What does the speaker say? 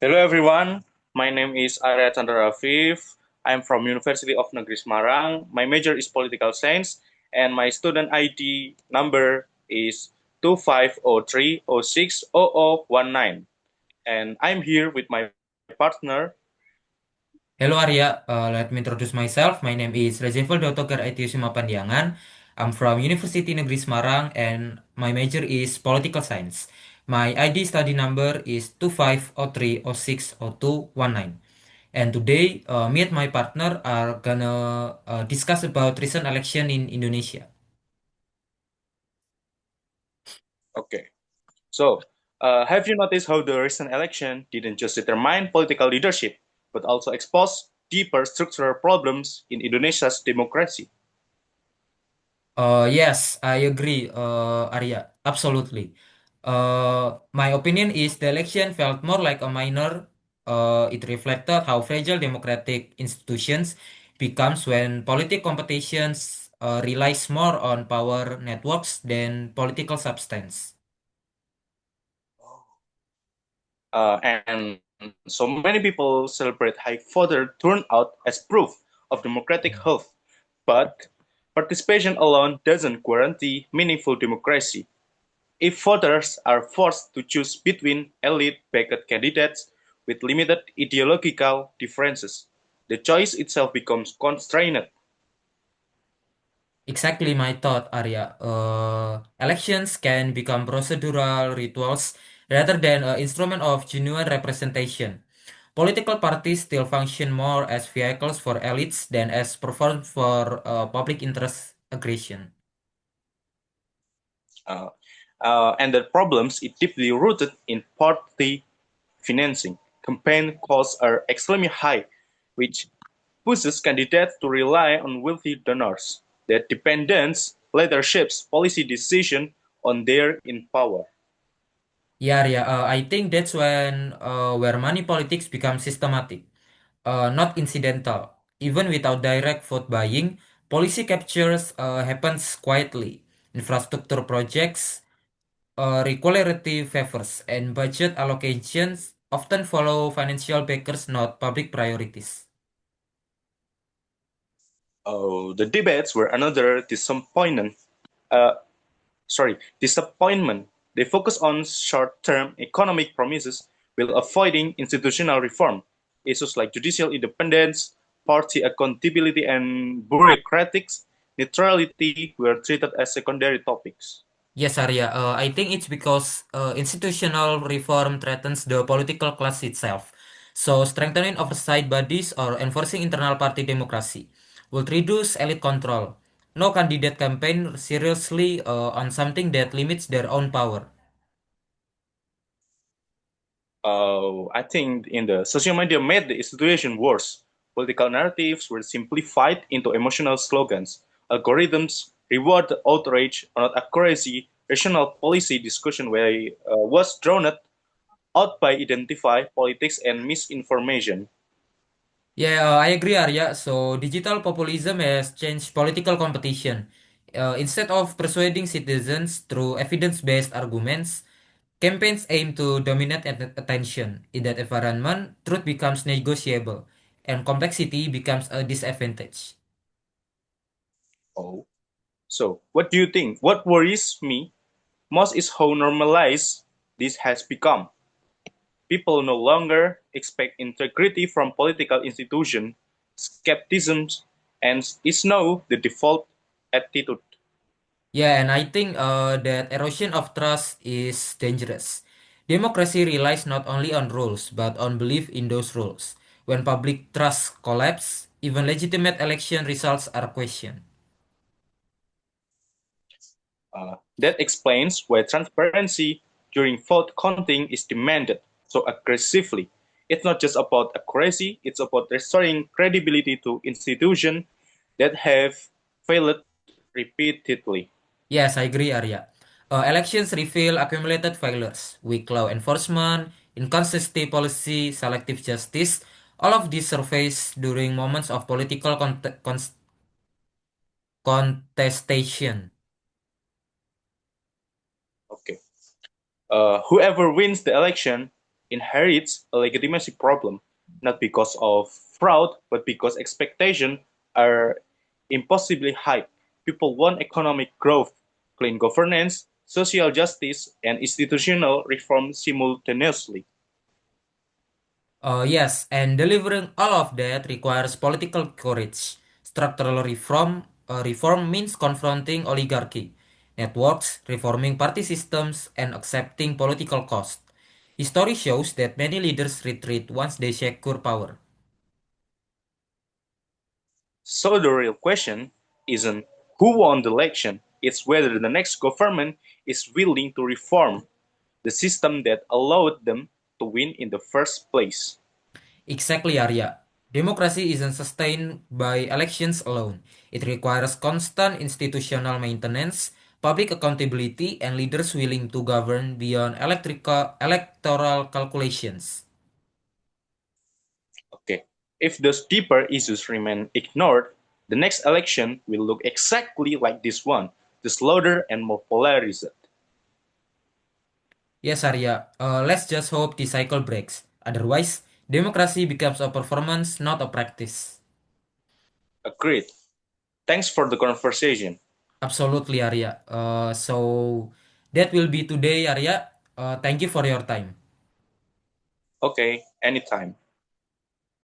Hello everyone, my name is Arya Chandra Afif. I'm from University of Negeri Semarang. My major is political science and my student ID number is 2503060019. And I'm here with my partner. Hello Arya, let me introduce myself. My name is Rezeval Dautoker Aitius Pandiangan. I'm from University Negeri Semarang and my major is political science. My ID study number is 2503060219. And today, me and my partner are gonna discuss about recent election in Indonesia. Okay, have you noticed how the recent election didn't just determine political leadership, but also expose deeper structural problems in Indonesia's democracy? Yes, I agree, Arya. Absolutely. My opinion is the election felt more like a minor. It reflected how fragile democratic institutions becomes when political competitions relies more on power networks than political substance. And so many people celebrate high voter turnout as proof of democratic health. But participation alone doesn't guarantee meaningful democracy. If voters are forced to choose between elite-backed candidates with limited ideological differences, the choice itself becomes constrained. Exactly my thought, Arya. Elections can become procedural rituals rather than an instrument of genuine representation. Political parties still function more as vehicles for elites than as platforms for public interest aggression. Uh, and the problems is deeply rooted in party financing. Campaign costs are extremely high, which pushes candidates to rely on wealthy donors. That dependence later shapes policy decisions on their in power. Yeah, yeah. I think that's when where money politics become systematic, not incidental. Even without direct vote buying, policy captures happens quietly. Infrastructure projects, regularity favors, and budget allocations often follow financial backers, not public priorities. Oh, the debates were another Uh, disappointment. They focus on short-term economic promises while avoiding institutional reform. Issues like judicial independence, party accountability, and bureaucratic neutrality were treated as secondary topics. Yes, Arya. I think it's because institutional reform threatens the political class itself. So, strengthening oversight bodies or enforcing internal party democracy would reduce elite control. No candidate campaign seriously on something that limits their own power. I think in the social media made the situation worse. Political narratives were simplified into emotional slogans. Algorithms reward outrage, not accuracy. Rational policy discussion was drowned out by identify politics and misinformation. Yeah, I agree, Arya. So, digital populism has changed political competition. Instead of persuading citizens through evidence-based arguments, campaigns aim to dominate attention. In that environment, truth becomes negotiable, and complexity becomes a disadvantage. Oh, so what do you think? What worries me most is how normalized this has become. People no longer expect integrity from political institutions. Skepticism and is now the default attitude. Yeah, and I think that erosion of trust is dangerous. Democracy relies not only on rules, but on belief in those rules. When public trust collapse, even legitimate election results are questioned. That explains why transparency during vote counting is demanded so aggressively. It's not just about accuracy, it's about restoring credibility to institutions that have failed repeatedly. Yes, I agree, Arya. Elections reveal accumulated failures, weak law enforcement, inconsistent policy, selective justice. All of these surface during moments of political contestation. Okay. Whoever wins the election inherits a legitimacy problem, not because of fraud, but because expectations are impossibly high. People want economic growth, clean governance, social justice, and institutional reform simultaneously. Yes, and delivering all of that requires political courage. Structural reform means confronting oligarchy, networks, reforming party systems, and accepting political cost. History shows that many leaders retreat once they secure power. So the real question isn't who won the election, it's whether the next government is willing to reform the system that allowed them to win in the first place. Exactly, Arya. Democracy isn't sustained by elections alone. It requires constant institutional maintenance, public accountability, and leaders willing to govern beyond electoral calculations. Okay. If those deeper issues remain ignored, the next election will look exactly like this one, just louder and more polarized. Yes, Arya. Let's just hope the cycle breaks. Otherwise, democracy becomes a performance, not a practice. Agreed. Thanks for the conversation. Absolutely, Arya. So that will be today, Arya. Thank you for your time. Okay, anytime.